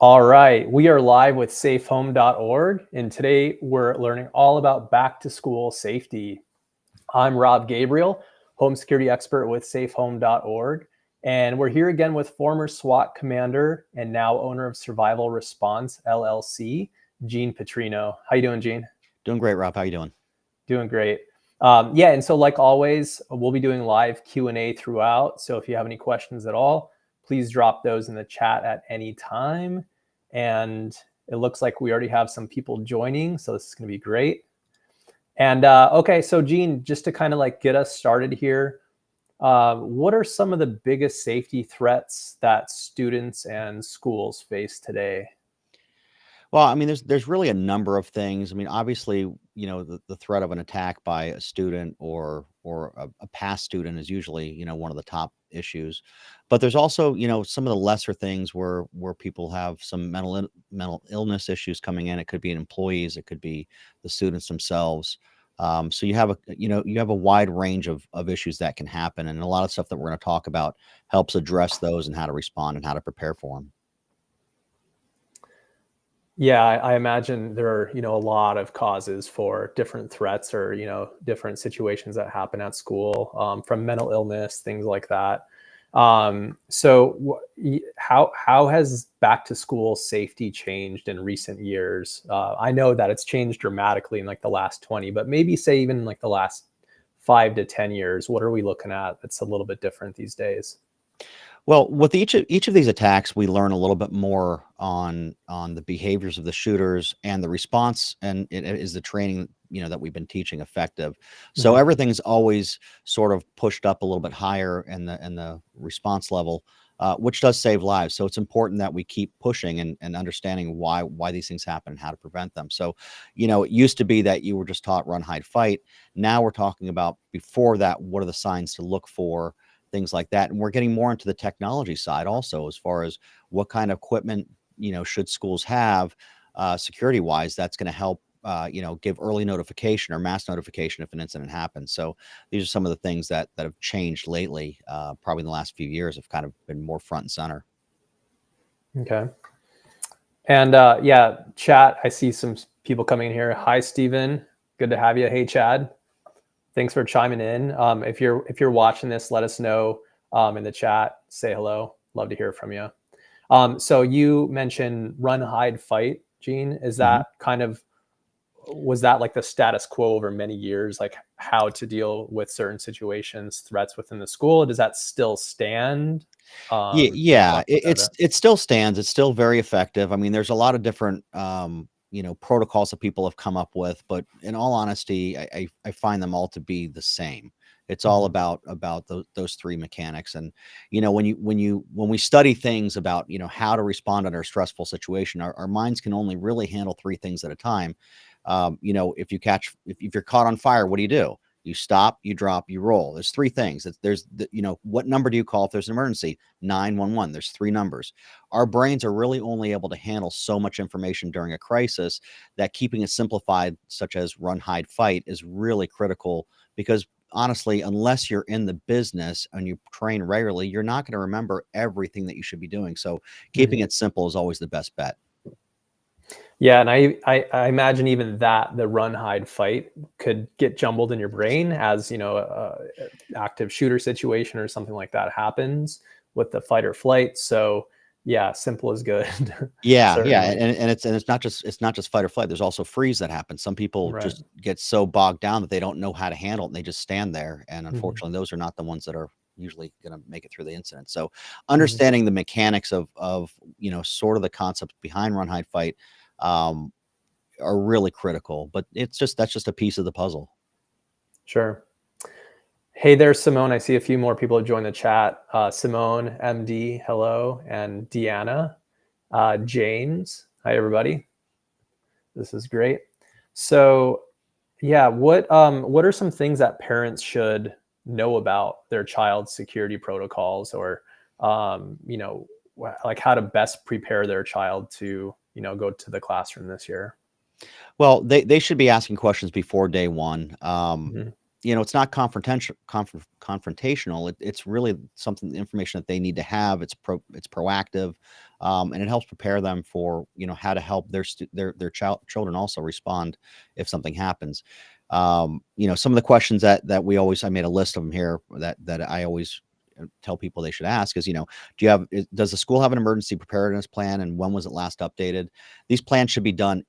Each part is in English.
All right, we are live with safehome.org, and today we're learning all about back to school safety. I'm Rob Gabriel, home security expert with safehome.org, and we're here again with former SWAT commander and now owner of Survival Response LLC, Gene Petrino. How you doing, Gene? Doing great, Rob. How you doing? Doing great. Yeah, and so like always, we'll be doing live Q&A throughout. So if you have any questions at all, please drop those in the chat at any time. And it looks like we already have some people joining, so this is going to be great. And okay, so Gene, just to kind of like get us started here, what are some of the biggest safety threats that students and schools face today? Well, I mean, there's really a number of things. I mean, obviously, the threat of an attack by a student or a past student is usually, one of the top issues. But there's also, some of the lesser things where people have some mental illness issues coming in. It could be employees, it could be the students themselves. So you have a wide range of issues that can happen, and a lot of stuff that we're going to talk about helps address those and how to respond and how to prepare for them. Yeah, I imagine there are, a lot of causes for different threats or, different situations that happen at school, from mental illness, things like that. How has back to school safety changed in recent years? I know that it's changed dramatically in like the last 20, but maybe say even like the last 5 to 10 years. What are we looking at that's a little bit different these days? Well, with each of these attacks, we learn a little bit more on the behaviors of the shooters and the response, and is the training that we've been teaching effective. So Mhm. everything's always sort of pushed up a little bit higher in the response level, which does save lives. So it's important that we keep pushing and understanding why these things happen and how to prevent them. So, it used to be that you were just taught run, hide, fight. Now we're talking about before that, what are the signs to look for, things like that. And we're getting more into the technology side also, as far as what kind of equipment, should schools have, security wise, that's going to help, give early notification or mass notification if an incident happens. So these are some of the things that have changed lately, probably in the last few years, have kind of been more front and center. Okay. And yeah, chat, I see some people coming in here. Hi, Steven. Good to have you. Hey, Chad. Thanks for chiming in. If you're watching this, let us know in the chat. Say hello. Love to hear from you. So you mentioned run, hide, fight, Gene. Is Mhm. that was that like the status quo over many years, like how to deal with certain situations, threats within the school? Does that still stand? Can you Yeah, talk about that a bit? it still stands. It's still very effective. I mean, there's a lot of different, protocols that people have come up with, but in all honesty, I find them all to be the same. It's all Mhm. about those three mechanics. And when we study things about how to respond under a stressful situation, our minds can only really handle three things at a time. If you're caught on fire, what do? You stop, you drop, you roll. There's three things. What number do you call if there's an emergency? 911. There's three numbers. Our brains are really only able to handle so much information during a crisis that keeping it simplified, such as run, hide, fight, is really critical, because honestly, unless you're in the business and you train regularly, you're not going to remember everything that you should be doing. So keeping Mhm. it simple is always the best bet. Yeah, and I imagine even that the run, hide, fight could get jumbled in your brain as active shooter situation or something like that happens with the fight or flight. So yeah, simple is good. Yeah, yeah, Certainly. it's not just fight or flight. There's also freeze that happens. Some people Right. just get so bogged down that they don't know how to handle it, and they just stand there. And Mhm. unfortunately, those are not the ones that are usually going to make it through the incident. So, Mhm. understanding the mechanics of sort of the concepts behind run, hide, fight, um, are really critical. But that's just a piece of the puzzle. Sure. Hey there, Simone. I see a few more people have joined the chat. Simone, MD, hello, and Deanna, James. Hi, everybody. This is great. So, yeah, what are some things that parents should know about their child's security protocols, or like how to best prepare their child to go to the classroom this year? Well, they should be asking questions before day one. Mhm. it's not confrontational. It's really something, information that they need to have. It's proactive, and it helps prepare them for, how to help children also respond if something happens. Some of the questions I made a list of them here that I always tell people they should ask is, does the school have an emergency preparedness plan, and when was it last updated? These plans should be done,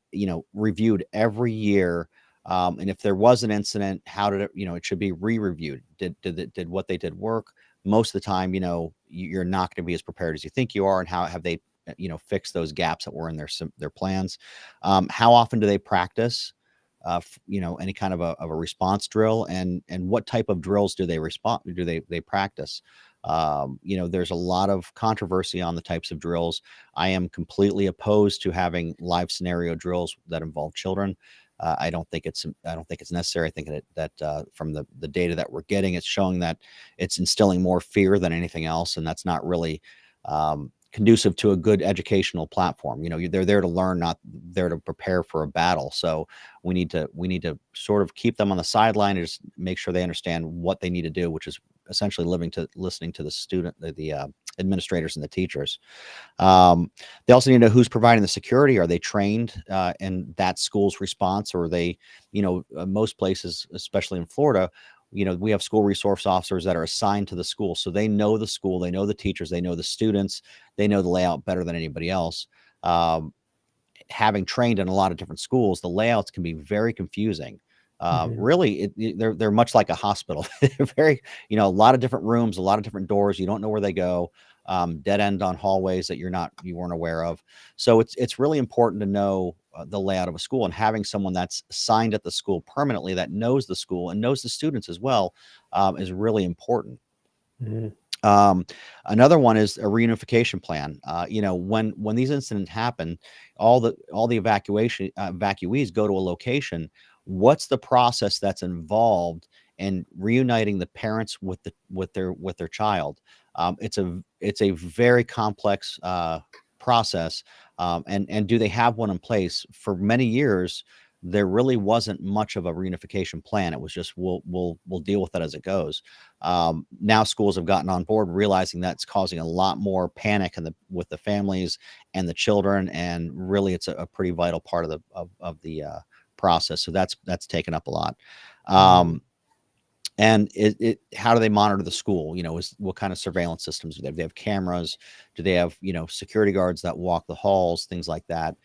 reviewed every year. And if there was an incident, how did it, it should be re-reviewed. Did what they did work? Most of the time, you're not going to be as prepared as you think you are. And how have they, fixed those gaps that were in their plans? How often do they practice? Any kind of a response drill, and what type of drills do they practice? There's a lot of controversy on the types of drills. I am completely opposed to having live scenario drills that involve children. I don't think it's necessary. I think that from the data that we're getting, it's showing that it's instilling more fear than anything else, and that's not really conducive to a good educational platform. They're there to learn, not there to prepare for a battle. So we need to sort of keep them on the sideline and just make sure they understand what they need to do, which is essentially listening to the administrators and the teachers. They also need to know who's providing the security. Are they trained in that school's response, or are they, most places, especially in Florida, we have school resource officers that are assigned to the school. So they know the school, they know the teachers, they know the students, they know the layout better than anybody else. Having trained in a lot of different schools, the layouts can be very confusing. Really, they're much like a hospital. Very, a lot of different rooms, a lot of different doors. You don't know where they go. Dead end on hallways that you weren't aware of. So it's really important to know the layout of a school, and having someone that's assigned at the school permanently that knows the school and knows the students as well is really important. Another one is a reunification plan. When these incidents happen, all the evacuees go to a location. What's the process that's involved in reuniting the parents with their child? It's a very complex process, and do they have one in place? For many years, there really wasn't much of a reunification plan. It was just we'll deal with it as it goes. Now schools have gotten on board, realizing that's causing a lot more panic with the families and the children, and really it's a pretty vital part of the process. So that's taken up a lot. And how do they monitor the school? What kind of surveillance systems do they have? Do they have cameras? Do they have, security guards that walk the halls, things like that?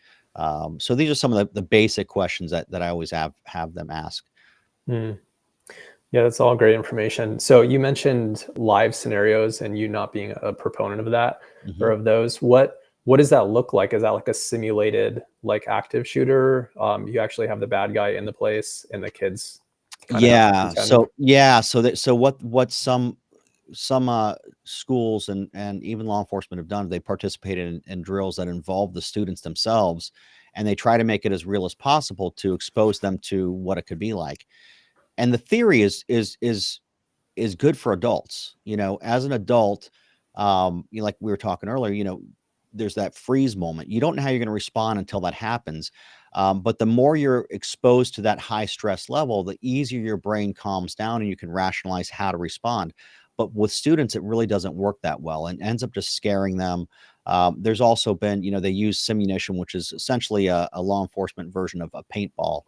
So these are some of the basic questions that I always have them ask. Yeah, that's all great information. So you mentioned live scenarios and you not being a proponent of that or of those. What does that look like? Is that like a simulated, like, active shooter? You actually have the bad guy in the place and the kids kind of have to pretend? So what some schools and even law enforcement have done, they participated in drills that involve the students themselves, and they try to make it as real as possible to expose them to what it could be like. And the theory is good for adults. As an adult, like we were talking earlier, there's that freeze moment. You don't know how you're going to respond until that happens. But the more you're exposed to that high stress level, the easier your brain calms down and you can rationalize how to respond. But with students, it really doesn't work that well and ends up just scaring them. There's also been, they use simunition, which is essentially a law enforcement version of a paintball.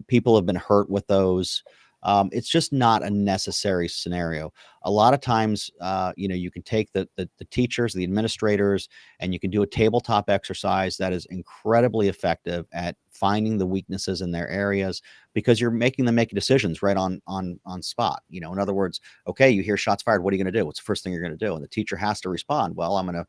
People have been hurt with those. It's just not a necessary scenario. A lot of times, you can take the teachers, the administrators, and you can do a tabletop exercise that is incredibly effective at finding the weaknesses in their areas, because you're making them make decisions right on spot. In other words, okay, you hear shots fired. What are you going to do? What's the first thing you're going to do? And the teacher has to respond. Well, I'm going to,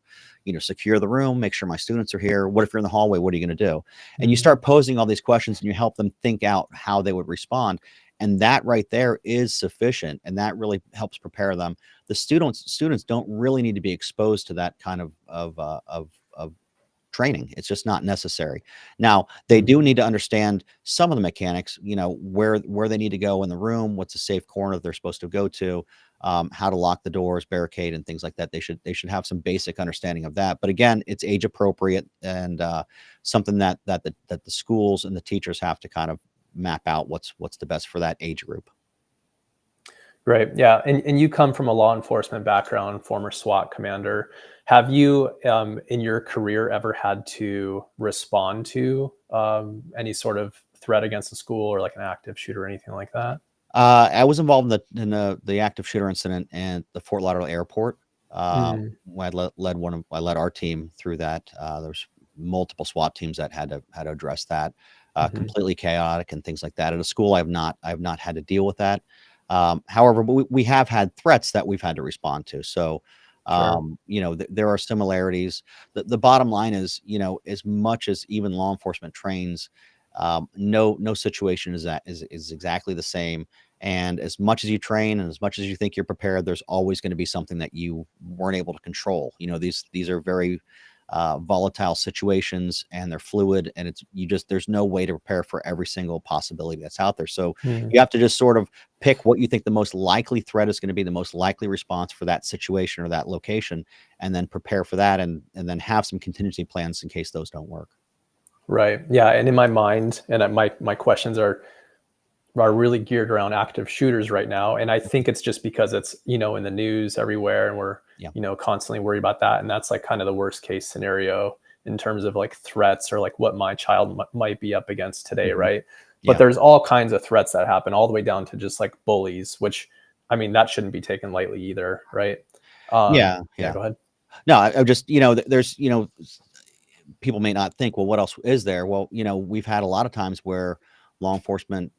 secure the room, make sure my students are here. What if you're in the hallway? What are you going to do? And you start posing all these questions and you help them think out how they would respond. And that right there is sufficient. And that really helps prepare them. The students don't really need to be exposed to that kind of training. It's just not necessary. Now, they do need to understand some of the mechanics, where they need to go in the room, what's a safe corner they're supposed to go to, how to lock the doors, barricade, and things like that. They should have some basic understanding of that. But again, it's age appropriate and something that the schools and the teachers have to kind of map out what's the best for that age group. Right. Yeah. And you come from a law enforcement background, former SWAT commander. Have you, in your career, ever had to respond to any sort of threat against the school or like an active shooter or anything like that? I was involved in the active shooter incident at the Fort Lauderdale airport. Mm, When I led our team through that. There's multiple SWAT teams that had to address that. hmm. Completely chaotic and things like that. At a school, I've not had to deal with that. However, but we have had threats that we've had to respond to. So, Sure. there are similarities. The bottom line is, as much as even law enforcement trains, no situation is exactly the same. And as much as you train and as much as you think you're prepared, there's always going to be something that you weren't able to control. These are very volatile situations, and they're fluid, and there's no way to prepare for every single possibility that's out there. So Mm, you have to just sort of pick what you think the most likely threat is going to be, the most likely response for that situation or that location, and then prepare for that, and then have some contingency plans in case those don't work. right. Yeah. And in my mind, and my questions are really geared around active shooters right now. And I think it's just because it's, in the news everywhere and we're, Yeah. constantly worried about that. And that's like kind of the worst case scenario in terms of like threats or like what my child might be up against today. Mhm. Right. But Yeah. there's all kinds of threats that happen all the way down to just like bullies, which I mean, that shouldn't be taken lightly either. Right. Yeah. Yeah, Yeah. go ahead. No, I just, there's, people may not think, well, what else is there? Well, we've had a lot of times where law enforcement,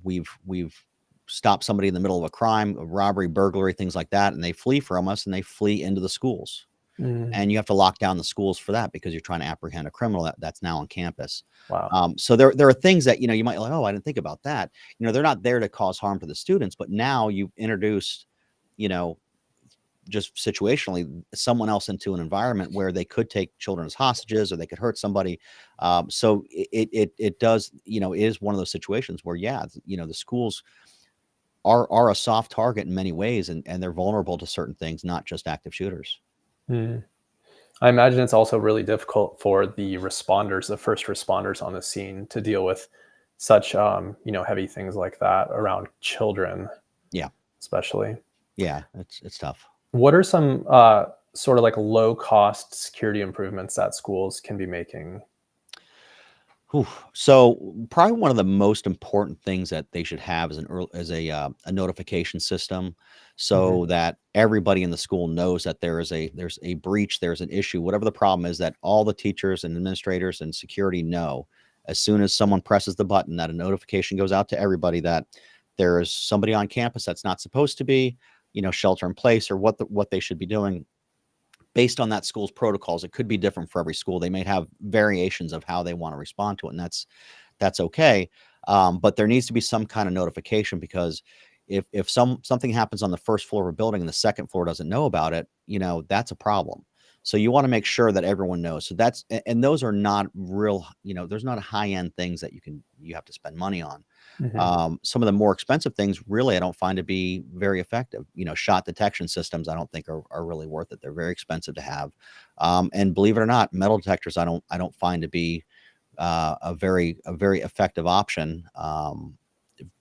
we've stopped somebody in the middle of a crime, a robbery, burglary, things like that, and they flee from us and they flee into the schools. Mm, And you have to lock down the schools for that because you're trying to apprehend a criminal that's now on campus. wow. So there are things that you might like. Oh, I didn't think about that. They're not there to cause harm to the students, but now you've introduced, you know, just situationally someone else into an environment where they could take children as hostages or they could hurt somebody. So it does, is one of those situations where, yeah, the schools are a soft target in many ways, and they're vulnerable to certain things, not just active shooters. Mm. I imagine it's also really difficult for the responders, the first responders on the scene to deal with such, heavy things like that around children, Yeah, especially. yeah, it's tough. What are some sort of like low cost security improvements that schools can be making? Whew. So probably one of the most important things that they should have is a notification system, Hmm. so that everybody in the school knows that there's a breach, there's an issue, whatever the problem is, that all the teachers and administrators and security know as soon as someone presses the button, that a notification goes out to everybody that there is somebody on campus that's not supposed to be, shelter in place, or what they should be doing based on that school's protocols. It could be different for every school. They may have variations of how they want to respond to it, and that's okay. But there needs to be some kind of notification, because if something happens on the first floor of a building and the second floor doesn't know about it, that's a problem. So you want to make sure that everyone knows. So and those are not real, there's not high end things that you have to spend money on. Hmm. Some of the more expensive things, really, I don't find to be very effective. Shot detection systems, I don't think are really worth it. They're very expensive to have. And believe it or not, metal detectors, I don't find to be a very effective option,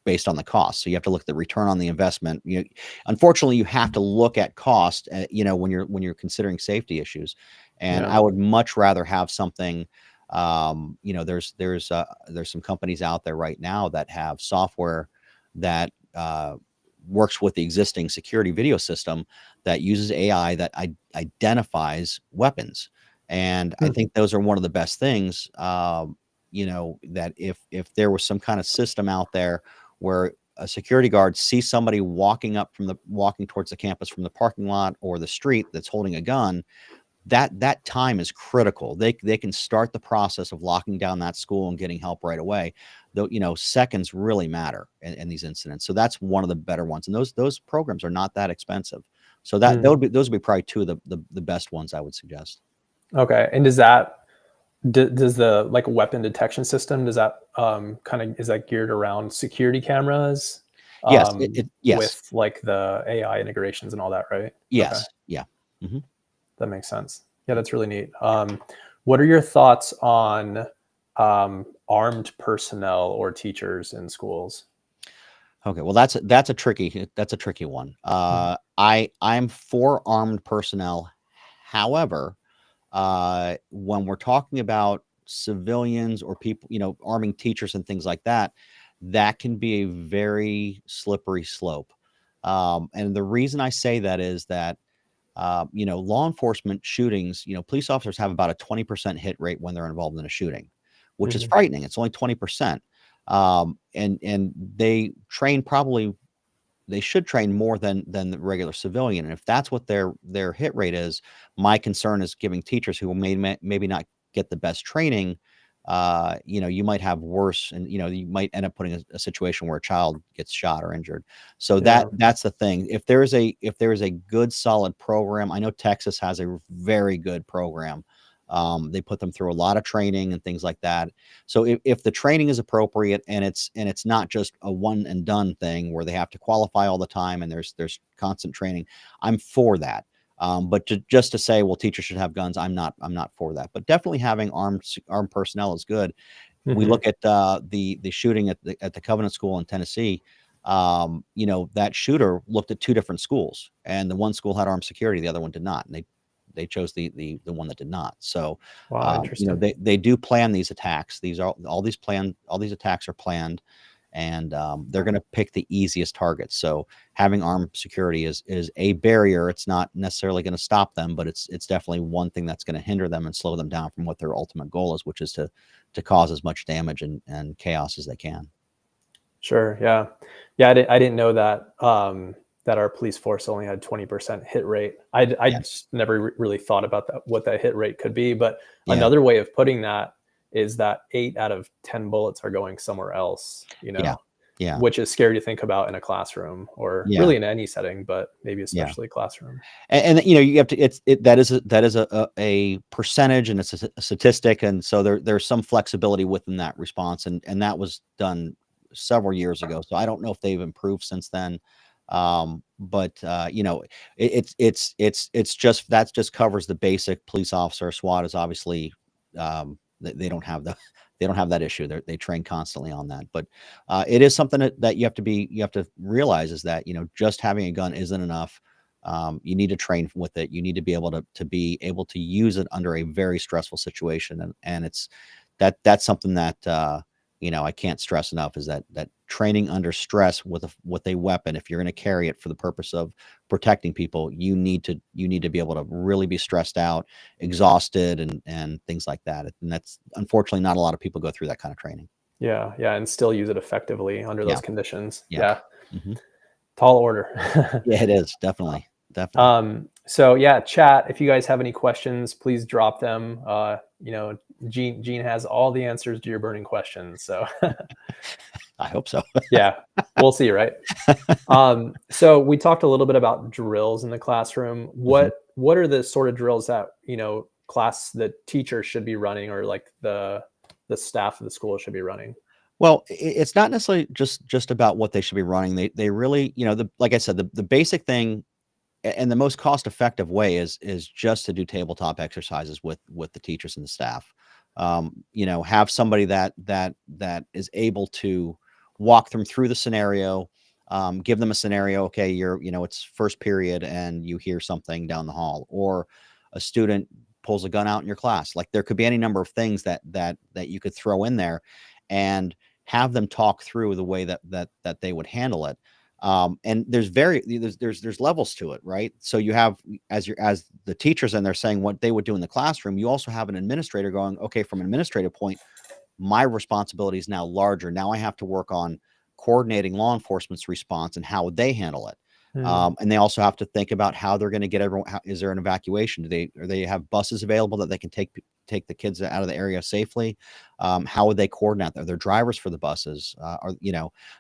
based on the cost. So you have to look at the return on the investment. Unfortunately, you have to look at cost, when you're considering safety issues. And Yeah. I would much rather have something. There's some companies out there right now that have software that works with the existing security video system, that uses AI, that identifies weapons. And I Hmm. think those are one of the best things. That if there was some kind of system out there where a security guard sees somebody walking towards the campus from the parking lot or the street that's holding a gun, that time is critical. They can start the process of locking down that school and getting help right away. Though, seconds really matter in these incidents. So that's one of the better ones. And those programs are not that expensive. So Mm. those would be probably two of the best ones I would suggest. Okay. And does the like weapon detection system, does that kind of, is that geared around security cameras Yes, yes, with like the AI integrations and all that, right? Okay. yes, yeah. Mhm. That makes sense. Yeah, that's really neat. What are your thoughts on armed personnel or teachers in schools? Okay, well, that's a tricky one. Mhm. I'm for armed personnel. However, when we're talking about civilians or people, arming teachers and things like that, that can be a very slippery slope. And the reason I say that is that law enforcement shootings, police officers have about a 20% hit rate when they're involved in a shooting, which is Mhm. frightening. It's only 20%. And they train probably they should train more than the regular civilian. And if that's what their hit rate is, my concern is giving teachers who maybe not get the best training. You might have worse, and you might end up putting a situation where a child gets shot or injured. So Yeah. that's the thing. If there is a good solid program, I know Texas has a very good program. They put them through a lot of training and things like that. So if the training is appropriate and it's not just a one and done thing where they have to qualify all the time and there's constant training, I'm for that. But just to say, well, teachers should have guns, I'm not for that. But definitely having armed personnel is good. We Mhm. look at the shooting at the Covenant School in Tennessee. That shooter looked at two different schools, and the one school had armed security, the other one did not, and they chose the one that did not. So, Wow, interesting. they do plan these attacks. These are all these attacks are planned, and they're going to pick the easiest targets. So having armed security is a barrier. It's not necessarily going to stop them, but it's definitely one thing that's going to hinder them and slow them down from what their ultimate goal is, which is to cause as much damage and chaos as they can. Sure. Yeah. Yeah. I didn't know that, that our police force only had 20% hit rate. I Yeah, just never really thought about that, what that hit rate could be. But yeah, another way of putting that is that 8 out of 10 bullets are going somewhere else, yeah, yeah, which is scary to think about in a classroom or yeah, really in any setting, but maybe yeah. especially classroom. And you have to that is a percentage, and it's a statistic, and so there's some flexibility within that response, and that was done several years ago. So I don't know if they've improved since then. But it's just that just covers the basic police officer. SWAT is obviously they don't have they don't have that issue. They train constantly on that, but it is something that you have to realize is that just having a gun isn't enough. You need to train with it. You need to be able to use it under a very stressful situation, and that's something that I can't stress enough is that training under stress with a weapon. If you're going to carry it for the purpose of protecting people, you need to be able to really be stressed out, exhausted, and things like that. And that's unfortunately not a lot of people go through that kind of training. Yeah. Yeah. And still use it effectively under Yeah, those conditions. yeah, Yeah. hmm Tall order. yeah. It is definitely. So yeah, chat. If you guys have any questions, please drop them. Gene has all the answers to your burning questions. So I hope so. yeah, we'll see, right? So we talked a little bit about drills in the classroom. Mhm. What are the sort of drills that the teacher should be running, or like the staff of the school should be running? Well, it's not necessarily just about what they should be running. They really, like I said, the basic thing and the most cost effective way is just to do tabletop exercises with the teachers and the staff. Have somebody that is able to walk them through the scenario, give them a scenario. Okay, it's first period and you hear something down the hall, or a student pulls a gun out in your class. Like there could be any number of things that you could throw in there, and have them talk through the way that they would handle it. And there's levels to it, right? So you have as the teachers and they're saying what they would do in the classroom. You also have an administrator going, okay, from an administrative point, my responsibility is now larger. Now I have to work on coordinating law enforcement's response and how would they handle it. Hmm. And they also have to think about how they're going to get everyone. Is there an evacuation? Do they have buses available that they can take the kids out of the area safely? How would they coordinate? Are there drivers for the buses?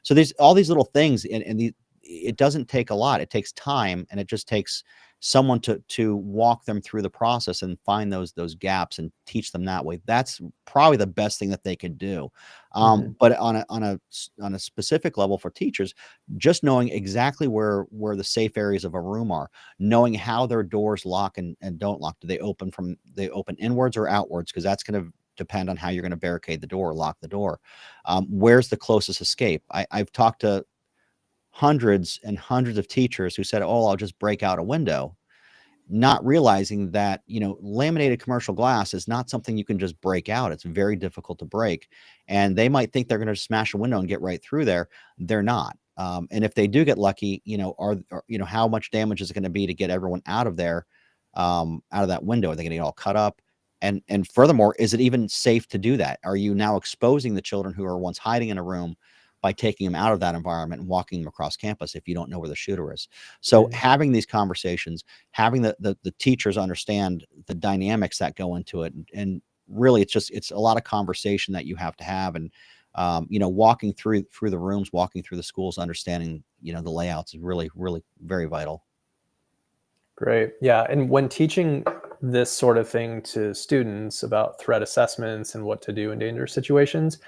So there's all these little things, and it doesn't take a lot. It takes time, and it just takes someone to walk them through the process and find those gaps and teach them that way. That's probably the best thing that they could do. Hmm. But on a specific level for teachers, just knowing exactly where the safe areas of a room are, knowing how their doors lock and don't lock. Do they open inwards or outwards? Because that's going to depend on how you're going to barricade the door, lock the door. Where's the closest escape? I've talked to hundreds and hundreds of teachers who said, "Oh, I'll just break out a window," not realizing that, laminated commercial glass is not something you can just break out. It's very difficult to break. And they might think they're going to smash a window and get right through there. They're not. And if they do get lucky, how much damage is it going to be to get everyone out of there, out of that window? Are they going to get all cut up? And furthermore, is it even safe to do that? Are you now exposing the children who are once hiding in a room by taking them out of that environment and walking them across campus if you don't know where the shooter is? So having these conversations, having the teachers understand the dynamics that go into it, and really it's a lot of conversation that you have to have, and walking through the rooms, walking through the schools, understanding the layouts is really very vital. Great. Yeah. And when teaching this sort of thing to students about threat assessments and what to do in dangerous situations,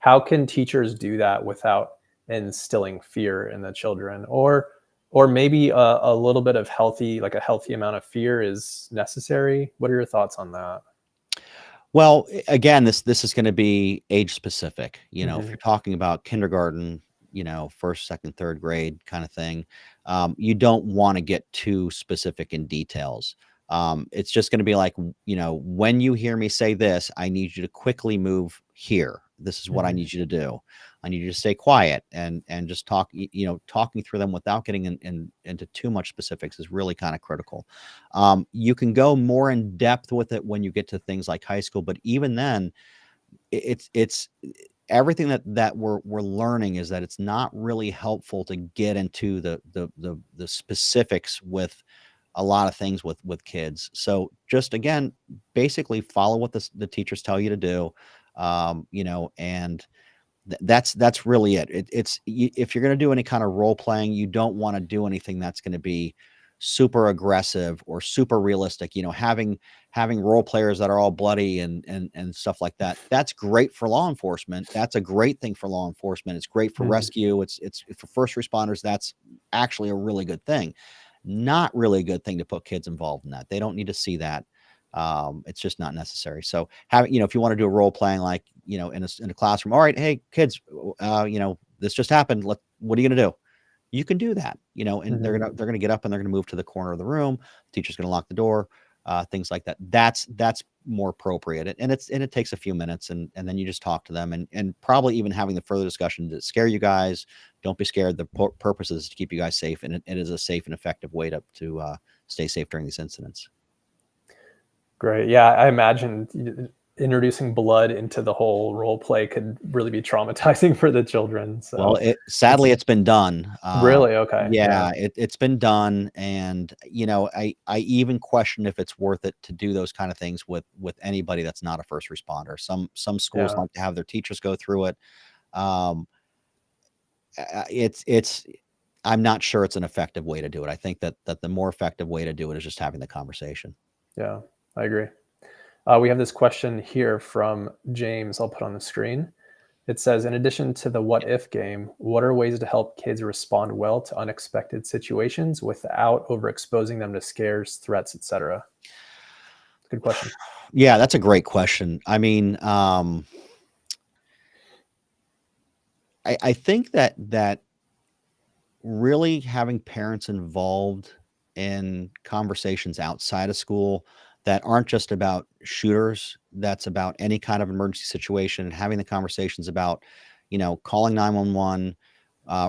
how can teachers do that without instilling fear in the children? Or maybe a little bit of a healthy amount of fear is necessary. What are your thoughts on that? Well, again, this is going to be age specific. If Hmm. you're talking about kindergarten, first, second, third grade kind of thing, you don't want to get too specific in details. It's just going to be like, when you hear me say this, I need you to quickly move here. This is what I Hmm. need you to do. I need you to stay quiet and just talk. Talking through them without getting into too much specifics is really kind of critical. You can go more in depth with it when you get to things like high school, but even then, it's everything that we're learning is that it's not really helpful to get into the specifics with a lot of things with kids. So just again, basically follow what the teachers tell you to do, and that's really it. If you're going to do any kind of role playing, you don't want to do anything that's going to be super aggressive or super realistic. Having role players that are all bloody and stuff like that. That's great for law enforcement. That's a great thing for law enforcement. It's great for Hmm. rescue. It's for first responders. That's actually a really good thing. Not really a good thing to put kids involved in that. They don't need to see that. It's just not necessary. So if you want to do a role playing, like, in a classroom, all right, hey kids, this just happened. What are you going to do? You can do that, and Hmm. they're going to get up and they're going to move to the corner of the room. The teacher's going to lock the door, things like that. That's more appropriate. And it takes a few minutes, and then you just talk to them, and probably even having the further discussion to scare you guys. Don't be scared. The purpose is to keep you guys safe, and it is a safe and effective way to stay safe during these incidents. Great. Yeah, I imagine introducing blood into the whole role play could really be traumatizing for the children. Well, So it's sadly, it's been done. really okay. Yeah. Yeah, it's been done, and I even question if it's worth it to do those kind of things with anybody that's not a first responder. Some schools Yeah. like to have their teachers go through it. Um, it's I'm not sure it's an effective way to do it. I think that the more effective way to do it is just having the conversation. Yeah. I agree. We have this question here from James. I'll put on the screen. It says, in addition to the what if game, what are ways to help kids respond well to unexpected situations without overexposing them to scares, threats, etc.? Good question. Yeah, that's a great question. I mean, I think that really having parents involved in conversations outside of school that aren't just about shooters, that's about any kind of emergency situation, and having the conversations about, calling 911,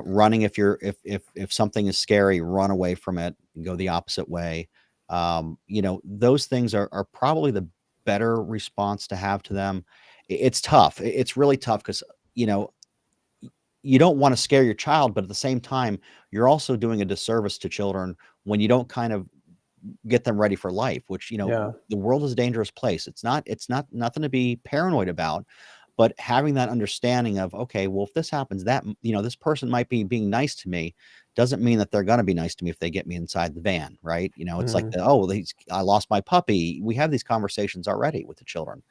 running if something is scary, run away from it and go the opposite way. Those things are probably the better response to have to them. It's tough. It's really tough because, you know, you don't want to scare your child, but at the same time, you're also doing a disservice to children when you don't kind of get them ready for life, which, Yeah. the world is a dangerous place. It's not nothing to be paranoid about, but having that understanding of, okay, well, if this happens, this person might be being nice to me, doesn't mean that they're going to be nice to me if they get me inside the van, right? It's like, Mhm. oh, I lost my puppy. We have these conversations already with the children.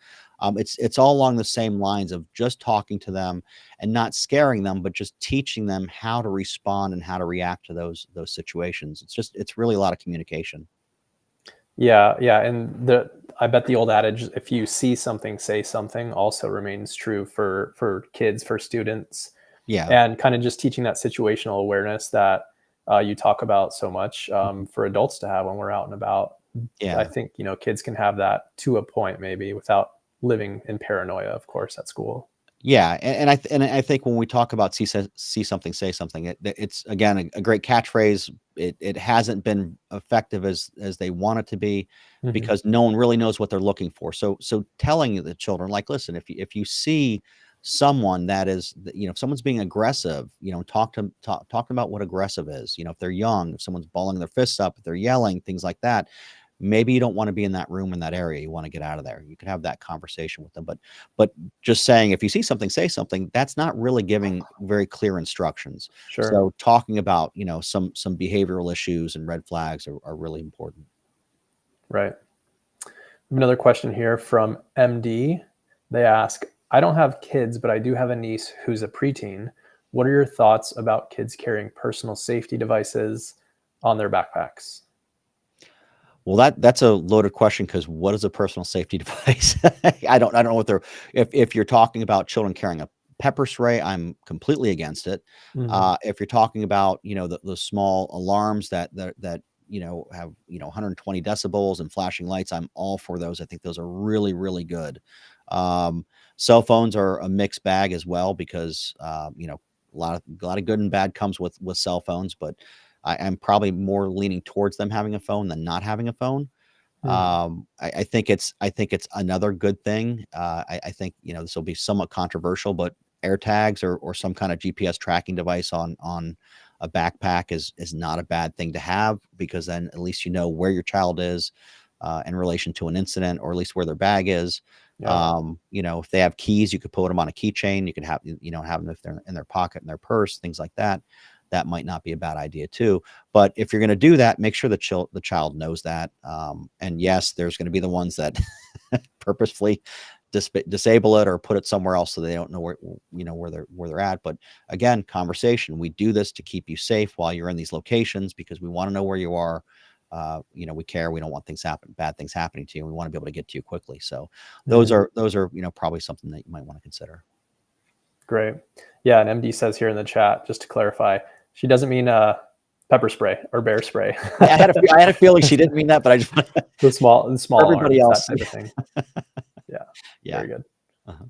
It's all along the same lines of just talking to them and not scaring them, but just teaching them how to respond and how to react to those situations. It's really a lot of communication. Yeah, yeah, and I bet the old adage, "If you see something, say something," also remains true for kids, for students. Yeah. and kind of just teaching that situational awareness that you talk about so much for adults to have when we're out and about. I Yeah. think, kids can have that to a point maybe without living in paranoia, of course, at school. Yeah, and I think when we talk about see something, say something, it's again a great catchphrase. It hasn't been effective as they want it to be Hmm. because no one really knows what they're looking for. So telling the children, like, listen, if you see someone that is, if someone's being aggressive, talk about what aggressive is. If they're young, if someone's balling their fists up, if they're yelling, things like that. Maybe you don't want to be in that room, in that area. You want to get out of there. You can have that conversation with them, but just saying, if you see something, say something, that's not really giving very clear instructions. Sure. So talking about, some behavioral issues and red flags are really important. Right. Another question here from MD. They ask, I don't have kids, but I do have a niece who's a preteen. What are your thoughts about kids carrying personal safety devices on their backpacks? Well, that's a loaded question because what is a personal safety device? I don't know what they're. If you're talking about children carrying a pepper spray, I'm completely against it. Hmm. If you're talking about the small alarms that have 120 decibels and flashing lights, I'm all for those. I think those are really really good. Um, Cell phones are a mixed bag as well because a lot of good and bad comes with cell phones, but I'm probably more leaning towards them having a phone than not having a phone. Hmm. I think it's another good thing. I think this will be somewhat controversial, but AirTags or some kind of GPS tracking device on a backpack is not a bad thing to have because then at least you know where your child is in relation to an incident, or at least where their bag is. Yeah. If they have keys, you could put them on a keychain. You could have them if they're in their pocket, in their purse, things like that. That might not be a bad idea too. But if you're going to do that, make sure the child knows that. And yes, there's going to be the ones that purposefully disable it or put it somewhere else so they don't know where they're at. But again, conversation. We do this to keep you safe while you're in these locations because we want to know where you are. We care. We don't want bad things happening to you. We want to be able to get to you quickly. So those Hmm. are probably something that you might want to consider. Great. Yeah. And MD says here in the chat, just to clarify, she doesn't mean pepper spray or bear spray. I had a feeling she didn't mean that, but I just The small for everybody alarms, that else. type of thing. Yeah. Yeah. Very good. Uh-huh.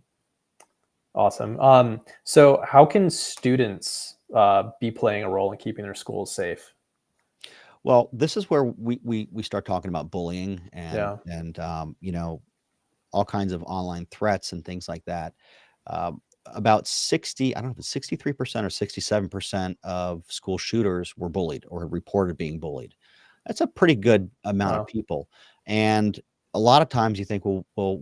Awesome. So how can students be playing a role in keeping their schools safe? Well, this is where we start talking about bullying and Yeah. all kinds of online threats and things like that. About 60, I don't know if it's 63% or 67% of school shooters were bullied or reported being bullied. That's a pretty good amount of Wow. people. And a lot of times you think, well,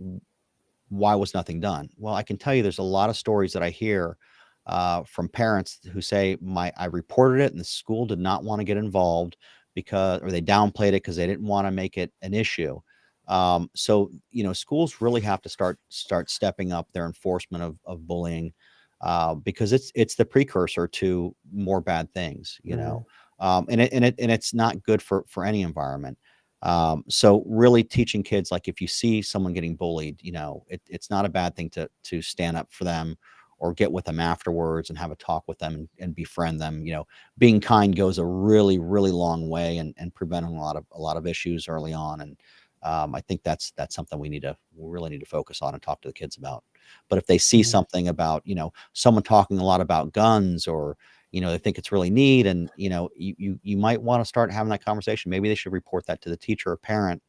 why was nothing done? Well, I can tell you there's a lot of stories that I hear from parents who say, I reported it and the school did not want to get involved or they downplayed it because they didn't want to make it an issue. So schools really have to start stepping up their enforcement of bullying because it's the precursor to more bad things. Hmm. And it's not good for any environment. So really teaching kids, like if you see someone getting bullied, it's not a bad thing to stand up for them or get with them afterwards and have a talk with them and befriend them. Being kind goes a really, really long way and preventing a lot of issues early on. And I think that's something we really need to focus on and talk to the kids about. But if they see Hmm. something about, someone talking a lot about guns or, they think it's really neat and, you might want to start having that conversation. Maybe they should report that to the teacher or parent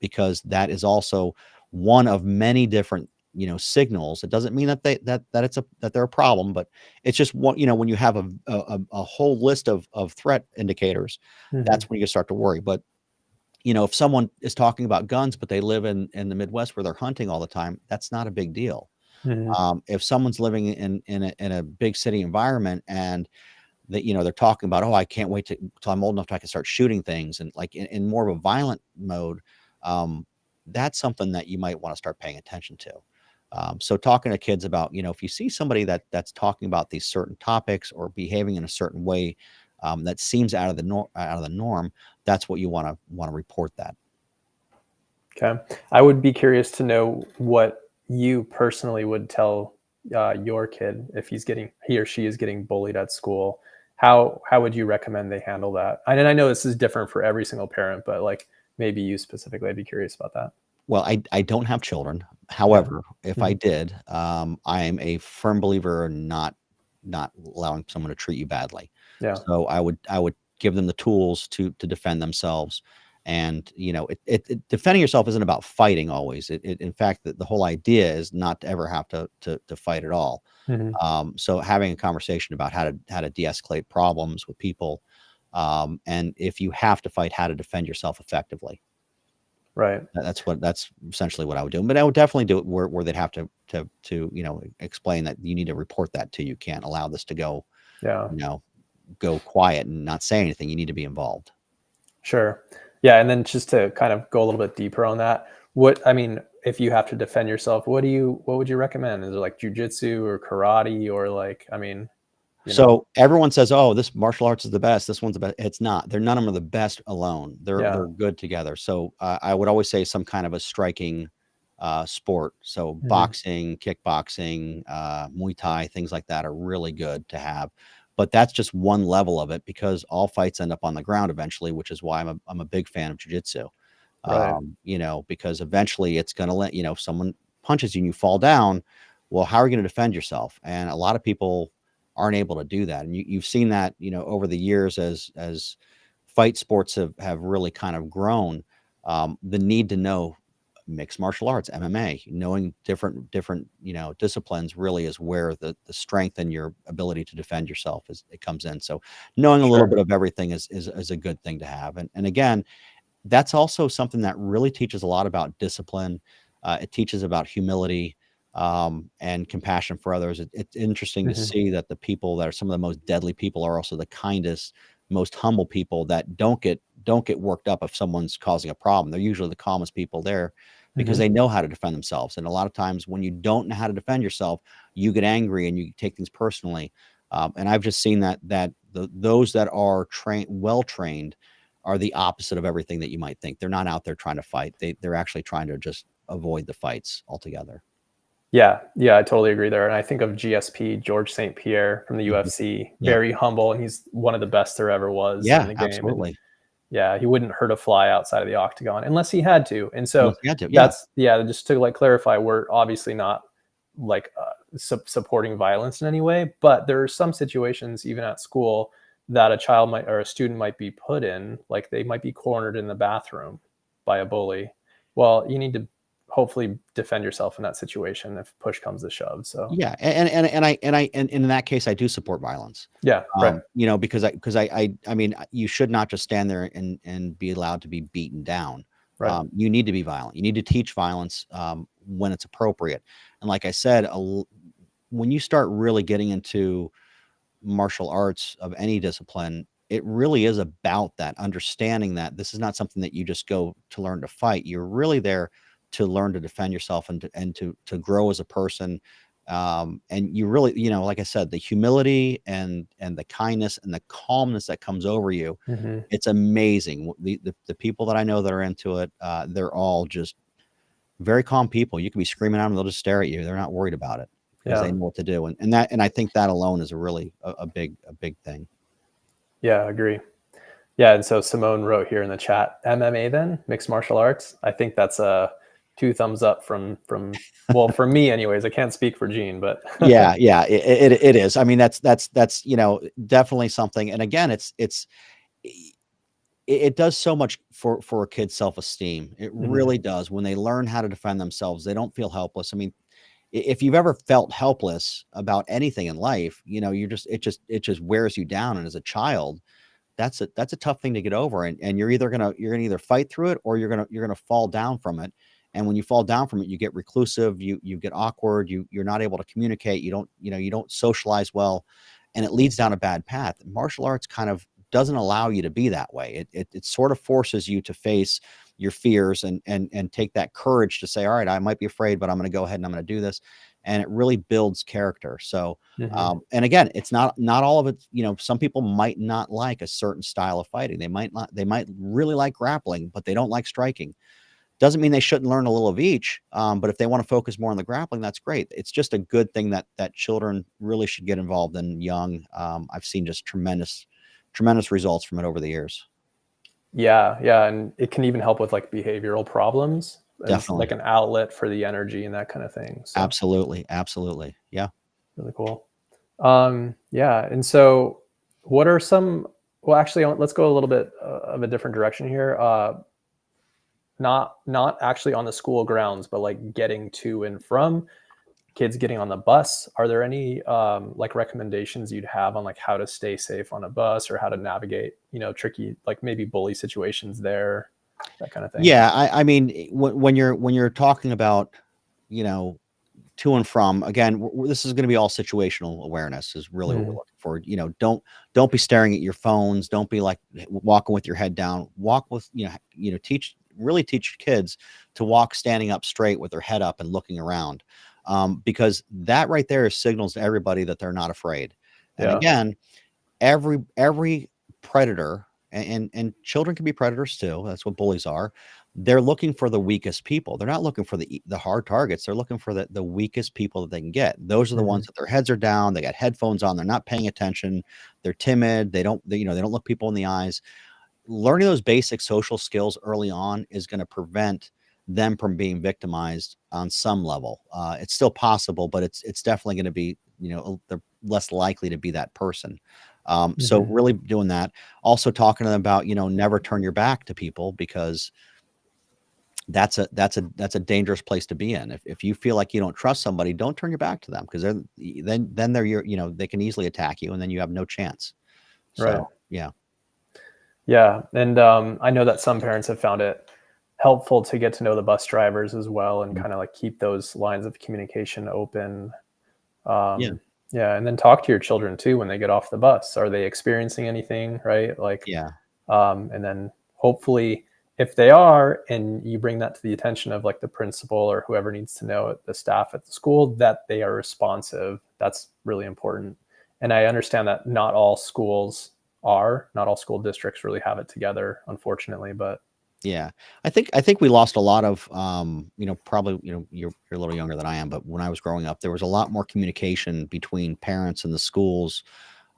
because that is also one of many different, signals. It doesn't mean that that they're a problem, but it's just one, when you have a whole list of threat indicators, Hmm. that's when you start to worry. But if someone is talking about guns, but they live in the Midwest where they're hunting all the time, that's not a big deal. Hmm. If someone's living in a big city environment and that they're talking about, oh, I can't wait till I'm old enough to I can start shooting things and like in more of a violent mode, that's something that you might want to start paying attention to. So talking to kids about, if you see somebody that's talking about these certain topics or behaving in a certain way that seems out of the norm, that's what you want to report that. Okay. I would be curious to know what you personally would tell your kid, if he or she is getting bullied at school, how would you recommend they handle that? And I know this is different for every single parent, but like maybe you specifically, I'd be curious about that. Well, I don't have children. Okay. However, if I Hmm. did, I am a firm believer in not allowing someone to treat you badly. Yeah. So I would give them the tools to defend themselves. And defending yourself isn't about fighting always. In fact, the whole idea is not to ever have to fight at all. Hmm. So having a conversation about how to de-escalate problems with people, and if you have to fight, how to defend yourself effectively. Right. That's essentially what I would do. But I would definitely do it where they'd have to explain that you need to report that too. You can't allow this to Yeah. you know, go quiet and not say anything. You need to be involved. Sure. Yeah. And then just to kind of go a little bit deeper on that, I mean, if you have to defend yourself, what would you recommend? Is it like jujitsu or karate or like, I mean, you know, So everyone says, "Oh, this martial arts is the best. This one's the best." It's not. They're none of them are the best alone. They're yeah. good together. So I would always say some kind of a striking sport. So Hmm. boxing, kickboxing, Muay Thai, things like that are really good to have. But that's just one level of it because all fights end up on the ground eventually, which is why I'm a big fan of jujitsu. Right. Because eventually it's going to if someone punches you and you fall down, well, how are you going to defend yourself? And a lot of people aren't able to do that. And you've seen that, over the years as fight sports have really kind of grown, the need to know mixed martial arts, MMA, knowing different, disciplines really is where the strength and your ability to defend yourself it comes in. So knowing a little Sure. bit of everything is a good thing to have. And again, that's also something that really teaches a lot about discipline. It teaches about humility, and compassion for others. It's interesting to Hmm. see that the people that are some of the most deadly people are also the kindest, most humble people that don't get worked up if someone's causing a problem. They're usually the calmest people there because Hmm. they know how to defend themselves. And a lot of times when you don't know how to defend yourself, you get angry and you take things personally. And I've just seen those that are well trained are the opposite of everything that you might think. They're not out there trying to fight. They're actually trying to just avoid the fights altogether. Yeah, yeah, I totally agree there. And I think of GSP, George St. Pierre from the Mhm. UFC, Yep. very humble, and he's one of the best there ever was in Yeah, the game. And absolutely. yeah, he wouldn't hurt a fly outside of the octagon unless he had to. And Unless so you had to. Yeah. that's yeah, just to like clarify, we're obviously not like supporting violence in any way, but there are some situations even at school that a child might or a student might be put in, like they might be cornered in the bathroom by a bully. Well, you need to hopefully defend yourself in that situation if push comes to shove. So Yeah, and in that case, I do support violence. yeah, right, Because you should not just stand there and be allowed to be beaten down. right. You need to be violent. You need to teach violence when it's appropriate. And like I said, when you start really getting into martial arts of any discipline, it really is about that understanding that this is not something that you just go to learn to fight. You're really there to learn to defend yourself and to grow as a person. And you really, like I said, the humility and the kindness and the calmness that comes over you, Hmm. it's amazing. The people that I know that are into it, they're all just very calm people. You can be screaming at them, they'll just stare at you. They're not worried about it because they Yeah, know what to do. And I think that alone is a really a big thing. yeah, I agree. Yeah, and so Simone wrote here in the chat, MMA then mixed martial arts. I think that's a two thumbs up from well for me anyways. I can't speak for Gene, but Yeah, yeah, it is. I mean, that's definitely something. And again, it does so much for a kid's self-esteem. It Mhm. really does. When they learn how to defend themselves, they don't feel helpless. I mean, if you've ever felt helpless about anything in life, it just wears you down. And as a child, that's a tough thing to get over. And you're gonna either fight through it or you're gonna fall down from it. And when you fall down from it, you get reclusive, you get awkward, you're not able to communicate, you don't socialize well, and it leads down a bad path. Martial arts kind of doesn't allow you to be that way. It sort of forces you to face your fears and take that courage to say, all right, I might be afraid, but I'm going to go ahead and I'm going to do this. And it really builds character. So, Mhm. and again, it's not all of it. Some people might not like a certain style of fighting. They might really like grappling, but they don't like striking. Doesn't mean they shouldn't learn a little of each, but if they want to focus more on the grappling, that's great. It's just a good thing that children really should get involved in young. I've seen just tremendous results from it over the years. Yeah, yeah, and it can even help with like behavioral problems and like Definitely. an outlet for the energy and that kind of thing. So Absolutely. Absolutely. Yeah. really cool. Yeah, and so what are some? Well, actually, let's go a little bit of a different direction here. Not actually on the school grounds, but like getting to and from kids getting on the bus. Are there any like recommendations you'd have on like how to stay safe on a bus or how to navigate, tricky like maybe bully situations there, that kind of thing? Yeah. I mean, when you're talking about, you know, to and from, again, this is going to be all situational awareness is really what we're Mhm. looking for. Don't be staring at your phones. Don't be like walking with your head down. Walk with, really teach kids to walk standing up straight with their head up and looking around. Because that right there signals to everybody that they're not afraid. And Yeah. again, every predator, and children can be predators too. That's what bullies are. They're looking for the weakest people. They're not looking for the hard targets. They're looking for the weakest people that they can get. Those are the Mhm. ones that their heads are down. They got headphones on. They're not paying attention. They're timid. They don't look people in the eyes. Learning those basic social skills early on is going to prevent them from being victimized on some level. It's still possible, but it's definitely going to be, they're less likely to be that person. So Mhm. really doing that. Also talking to them about, never turn your back to people, because that's a dangerous place to be in. If you feel like you don't trust somebody, don't turn your back to them, because then they're your, they can easily attack you, and then you have no chance. Right. So yeah. Yeah, and I know that some parents have found it helpful to get to know the bus drivers as well and Mhm. kind of like keep those lines of communication open. Yeah. Um, yeah, and then talk to your children too when they get off the bus. Are they experiencing anything, right? Like, Yeah. and then hopefully, if they are, and you bring that to the attention of like the principal or whoever needs to know it, the staff at the school, that they are responsive. That's really important. And I understand that not all school districts really have it together, unfortunately. But Yeah. I think we lost a lot of, probably, you're a little younger than I am, but when I was growing up, there was a lot more communication between parents and the schools.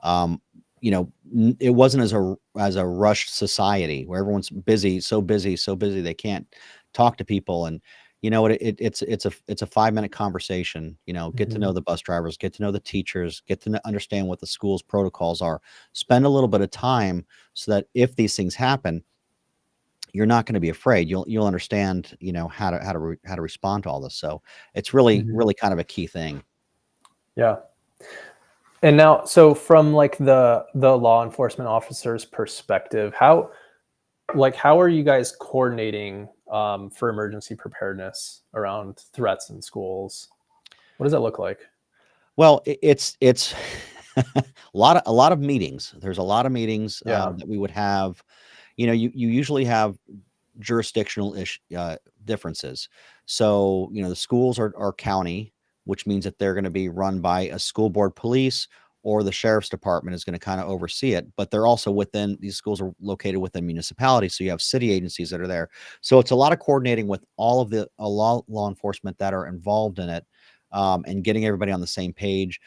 Um, it wasn't as a rushed society where everyone's busy, so busy, so busy they can't talk to people. And you know what, it's a 5-minute conversation. Get to know Mhm. the bus drivers, get to know the teachers, get to understand what the school's protocols are. Spend a little bit of time so that if these things happen, you're not going to be afraid. You'll understand, how to respond to all this. So it's really, Mhm. really kind of a key thing. Yeah. And now, so from like the law enforcement officer's perspective, how are you guys coordinating for emergency preparedness around threats in schools? What does that look like? Well, it's a lot of meetings. There's a lot of meetings Yeah. that we would have. You usually have jurisdictional differences. So, the schools are county, which means that they're going to be run by a school board police, or the sheriff's department is going to kind of oversee it. But they're also these schools are located within municipalities. So you have city agencies that are there. So it's a lot of coordinating with all of the law enforcement that are involved in it, and getting everybody on the same page.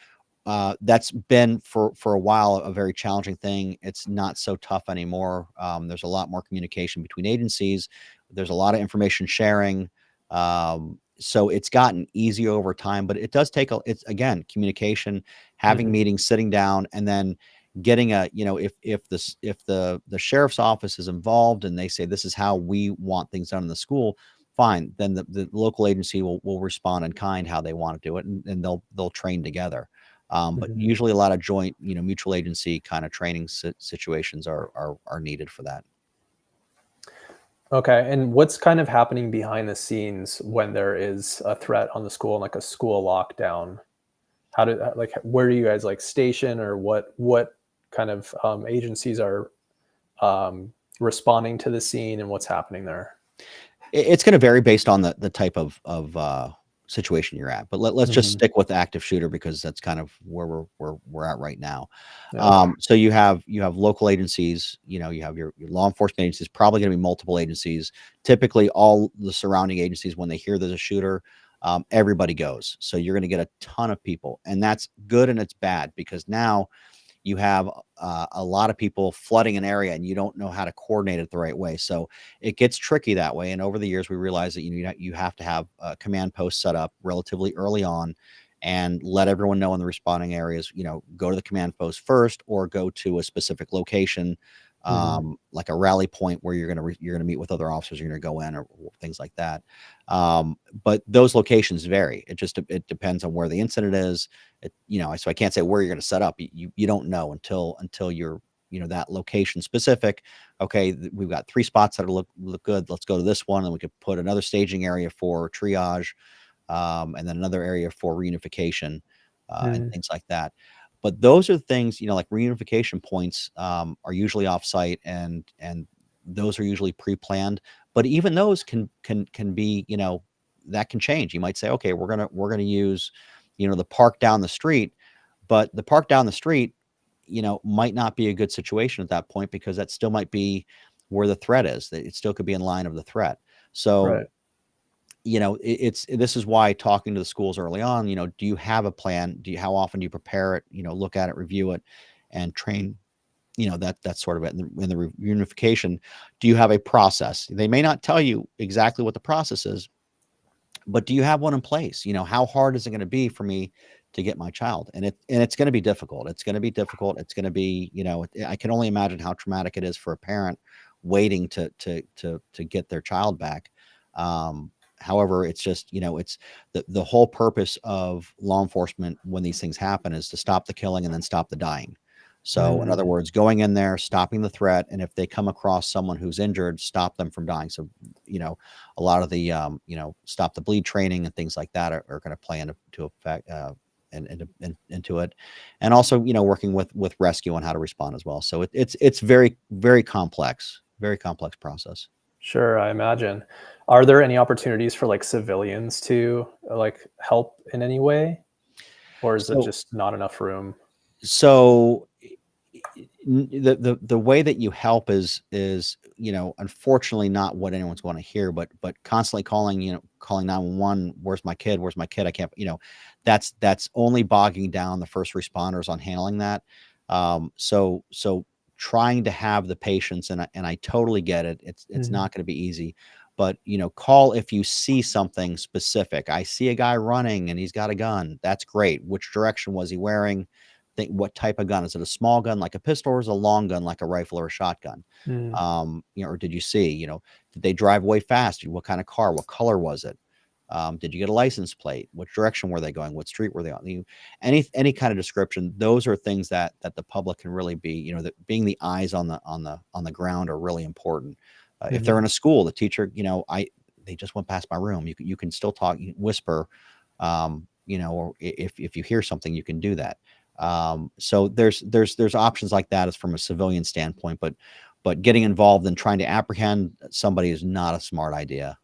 That's been for a while a very challenging thing. It's not so tough anymore. There's a lot more communication between agencies. There's a lot of information sharing. So it's gotten easier over time, but it does take it's again, communication, having Hmm. meetings, sitting down, and then getting if the sheriff's office is involved and they say this is how we want things done in the school, fine. Then the local agency will respond in kind how they want to do it, and they'll train together. But Hmm. usually a lot of joint, mutual agency kind of training situations are needed for that. Okay. And what's kind of happening behind the scenes when there is a threat on the school and like a school lockdown? Like where do you guys like station or what kind of agencies are responding to the scene and what's happening there? It's going to vary based on the type of situation you're at. But let's just stick with active shooter because that's kind of where we're at right now. Yeah. So you have local agencies, you have your law enforcement agencies, probably going to be multiple agencies. Typically, all the surrounding agencies, when they hear there's a shooter, everybody goes. So you're going to get a ton of people, and that's good and it's bad because now you have a lot of people flooding an area and you don't know how to coordinate it the right way. So it gets tricky that way. And over the years, we realized that you have to have a command post set up relatively early on and let everyone know in the responding areas, go to the command post first or go to a specific location, like a rally point where you're going to meet with other officers, you're going to go in or things like that. But those locations vary. It depends on where the incident is. So I can't say where you're going to set up. You don't know until you're, that location specific. Okay, we've got 3 spots that look good. Let's go to this one, and we could put another staging area for triage, and then another area for reunification, and things like that. But those are things, like reunification points are usually offsite, and those are usually pre-planned. But even those can be, that can change. You might say, okay, we're gonna use, the park down the street, but the park down the street, might not be a good situation at that point because that still might be where the threat is. It still could be in line of the threat. So Right. this is why talking to the schools early on, do you have a plan? How often do you prepare it, look at it, review it, and train, that's sort of it. In the reunification, do you have a process? They may not tell you exactly what the process is, but do you have one in place? How hard is it going to be for me to get my child? And it's going to be difficult. It's going to be difficult. It's going to be, I can only imagine how traumatic it is for a parent waiting to get their child back. However, it's just, it's the whole purpose of law enforcement when these things happen is to stop the killing and then stop the dying. So in other words, going in there, stopping the threat, and if they come across someone who's injured, stop them from dying. So, a lot of the, stop the bleed training and things like that are going to play into effect, into it. And also, working with rescue on how to respond as well. So it's very, very complex process. Sure, I imagine. Are there any opportunities for like civilians to like help in any way, or is it So, just not enough room? so the way that you help is unfortunately not what anyone's going to hear, but constantly calling 911, where's my kid, I can't, that's only bogging down the first responders on handling that. So trying to have the patience, and I totally get it, it's not going to be easy, but call if you see something specific. I see a guy running and he's got a gun. That's great. Which direction was he wearing? Think what type of gun. Is it a small gun like a pistol, or is it a long gun like a rifle or a shotgun? Or did you see, did they drive way fast? What kind of car? What color was it? Did you get a license plate? Which direction were they going? What street were they on? Any kind of description. Those are things that the public can really be, that being the eyes on the ground are really important. If they're in a school, the teacher, they just went past my room. You can still talk, whisper, or if you hear something, you can do that. So there's options like that as from a civilian standpoint, but getting involved in trying to apprehend somebody is not a smart idea.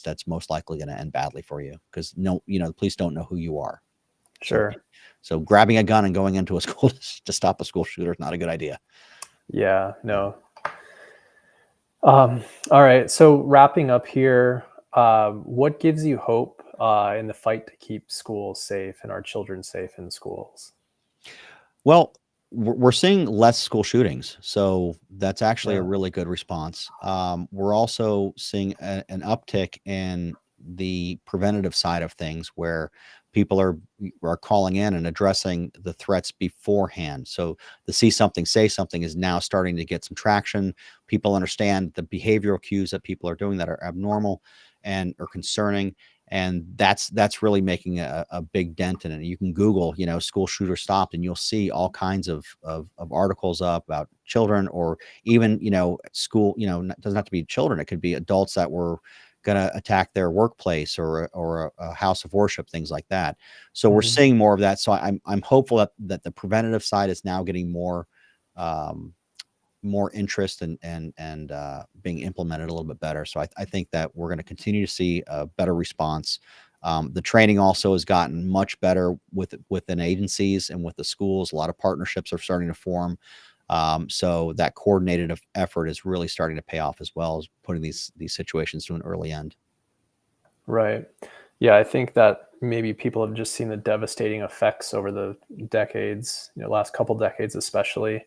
That's most likely going to end badly for you because the police don't know who you are. Sure. So grabbing a gun and going into a school to stop a school shooter is not a good idea. Yeah, no. All right. So wrapping up here, what gives you hope in the fight to keep schools safe and our children safe in schools? Well, we're seeing less school shootings, so that's actually a Yeah. really good response. We're also seeing an uptick in the preventative side of things, where people are calling in and addressing the threats beforehand. So the see something, say something is now starting to get some traction. People understand the behavioral cues that people are doing that are abnormal and are concerning, and that's really making a big dent in it. You can Google, school shooter stopped, and you'll see all kinds of articles up about children, or even, school, it doesn't have to be children. It could be adults that were going to attack their workplace or a house of worship, things like that. So we're seeing more of that. So I'm hopeful that the preventative side is now getting more, more interest and being implemented a little bit better. So I think that we're going to continue to see a better response The training also has gotten much better within agencies and with the schools. A lot of partnerships are starting to form. So that coordinated effort is really starting to pay off, as well as putting these situations to an early end. Right. Yeah, I think that maybe people have just seen the devastating effects over the decades, last couple decades especially,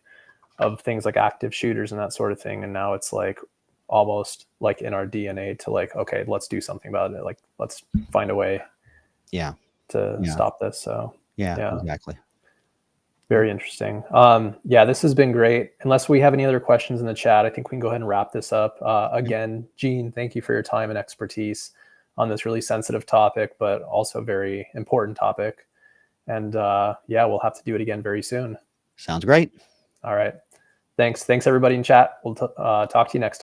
of things like active shooters and that sort of thing. And now it's like almost like in our DNA to like, okay, let's do something about it. Like, let's find a way Yeah. to Yeah. stop this. So Yeah. yeah, Exactly. very interesting. Yeah, this has been great. Unless we have any other questions in the chat, I think we can go ahead and wrap this up. Again, Gene, thank you for your time and expertise on this really sensitive topic, but also very important topic. And yeah, we'll have to do it again very soon. Sounds great. All right. Thanks. Thanks everybody in chat. We'll talk to you next time.